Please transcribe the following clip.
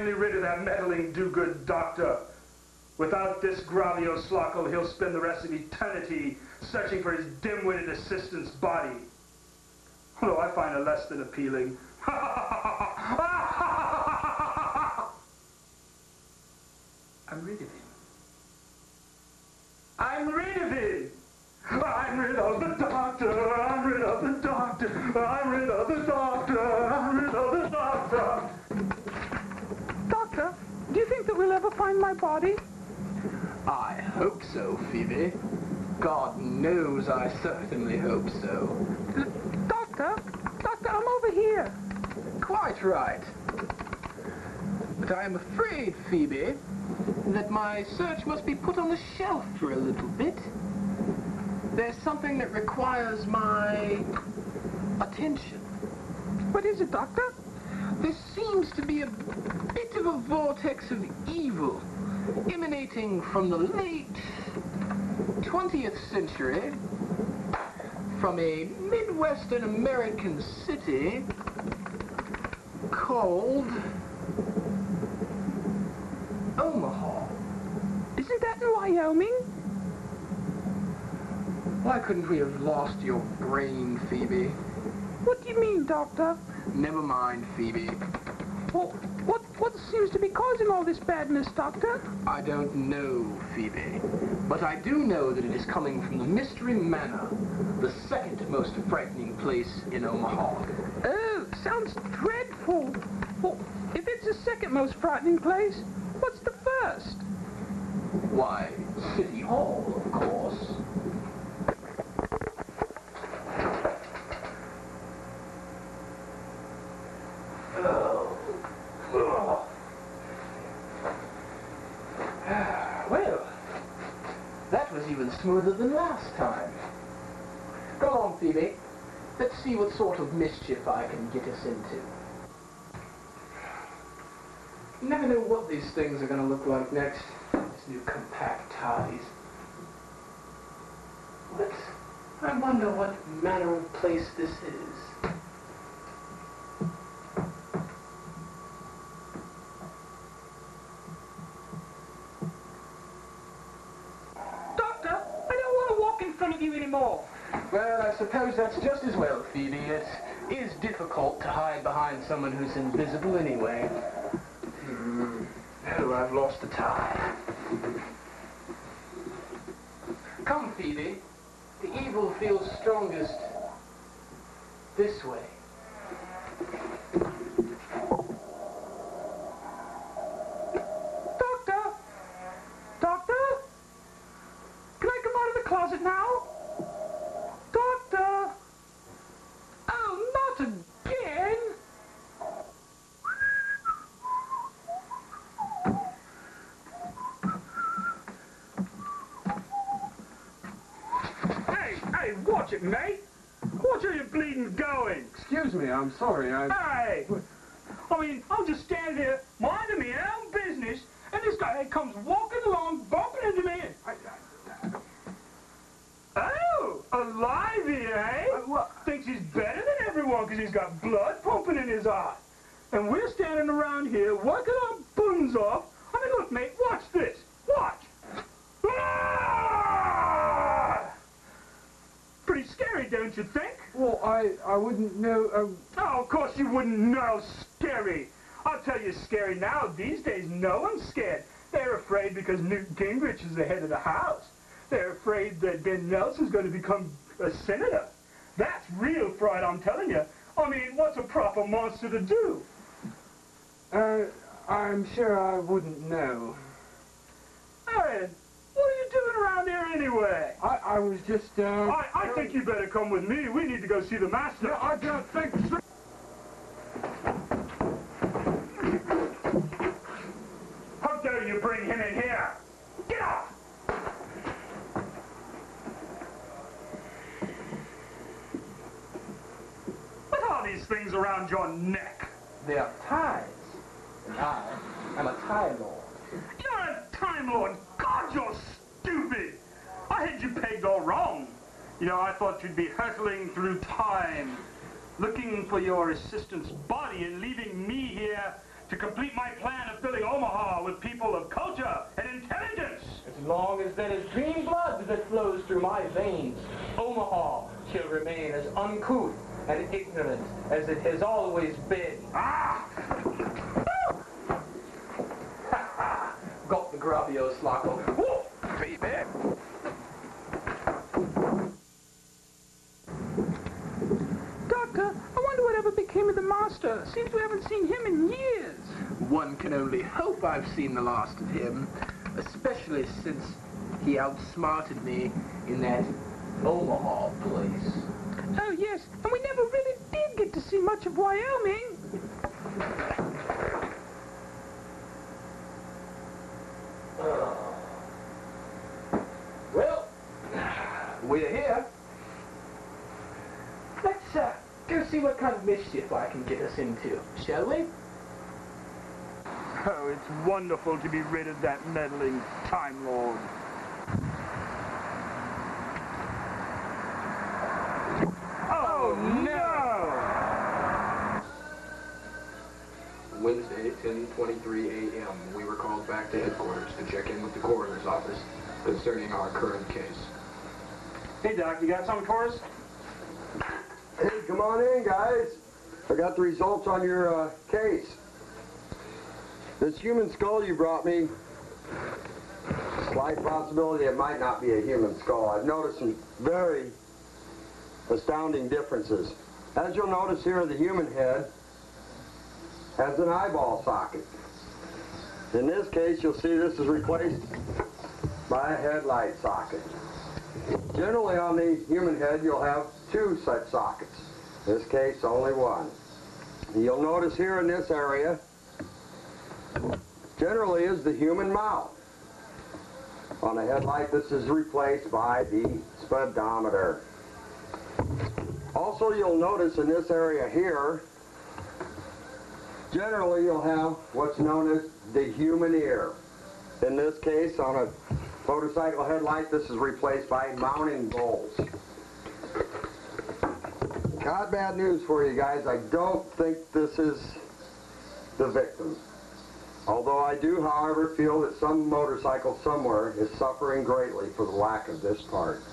finally rid of that meddling do-good doctor. Without this Gravioslockle, he'll spend the rest of eternity searching for his dim-witted assistant's body. Although I find it less than appealing. I'm rid of him. I'm rid of him! I'm rid of the doctor! I'm rid of the doctor! I'm rid of the doctor! I'm rid of the doctor! Doctor, do you think that we'll ever find my body? I hope so, Phoebe. God knows I certainly hope so. Doctor, I'm over here. Quite right. But I am afraid, Phoebe, that my search must be put on the shelf for a little bit. There's something that requires my attention. What is it, Doctor? There seems to be a bit of a vortex of evil emanating from the late 20th century, from a Midwestern American city called Omaha. Isn't that in Wyoming? Why couldn't we have lost your brain, Phoebe? What do you mean, Doctor? Never mind, Phoebe. Well, what seems to be causing all this badness, Doctor? I don't know, Phoebe. But I do know that it is coming from the Mystery Manor, the second most frightening place in Omaha. Oh, sounds dreadful. Well, if it's the second most frightening place, what's the first? Why, City Hall, of course. Well, that was even smoother than last time. Go on, Phoebe. Let's see what sort of mischief I can get us into. You never know what these things are going to look like next. These new compact ties. But I wonder what manner of place this is. You anymore. Well, I suppose that's just as well, Phoebe. It is difficult to hide behind someone who's invisible anyway. Oh, I've lost the tie. Come, Phoebe. The evil feels strongest this way. Doctor? Can I come out of the closet now? Doctor! Oh, not again! Hey, watch it, mate! Watch where you're bleeding going! Excuse me, I'm sorry, Hey! I mean, I'm just standing here, minding my own business, and this guy comes walking along, bumping into me. Oh, alive here, eh? Thinks he's better than everyone because he's got blood pumping in his eye. And we're standing around here working our buns off. I mean, look, mate, watch this. Watch. Ah! Pretty scary, don't you think? Well, I wouldn't know, Oh, of course you wouldn't know. Scary. I'll tell you, scary now. These days, no one's scared. They're afraid because Newt Gingrich is the head of the House. They're afraid that Ben Nelson's going to become a senator. That's real fright, I'm telling you. I mean, what's a proper monster to do? I'm sure I wouldn't know. Hey, what are you doing around here anyway? I was just, I think you better come with me. We need to go see the master. No, I don't think so. How dare you bring him in here? Get off! What are these things around your neck? They are ties. And I am a tie lord. You're a Time Lord. God, you're stupid. I had you pegged all wrong. You know, I thought you'd be hurtling through time, looking for your assistant's body and leaving me here to complete my plan of filling Omaha with people of culture and intelligence. As long as there is green blood that flows through my veins, Omaha shall remain as uncouth and ignorant as it has always been. Ah! Got the Gravio Slocko. Baby! Doctor, I wonder whatever became of the master. Seems we haven't seen him in years. One can only hope I've seen the last of him, especially since he outsmarted me in that Omaha place. Oh, yes, and we never really did get to see much of Wyoming. Well, we're here. Let's go see what kind of mischief I can get us into, shall we? Oh, it's wonderful to be rid of that meddling Time Lord. Oh, no! Wednesday, 10:23 a.m. We were called back to headquarters to check in with the coroner's office concerning our current case. Hey, Doc, you got something for us? Hey, come on in, guys. I got the results on your case. This human skull you brought me, slight possibility it might not be a human skull. I've noticed some very astounding differences. As you'll notice here, the human head has an eyeball socket. In this case, you'll see this is replaced by a headlight socket. Generally on the human head, you'll have two such sockets. In this case, only one. You'll notice here in this area, generally is the human mouth. On a headlight, this is replaced by the speedometer. Also, you'll notice in this area here, generally you'll have what's known as the human ear. In this case, on a motorcycle headlight, this is replaced by mounting bolts. Got bad news for you guys. I don't think this is the victim. Although I do, however, feel that some motorcycle somewhere is suffering greatly for the lack of this part.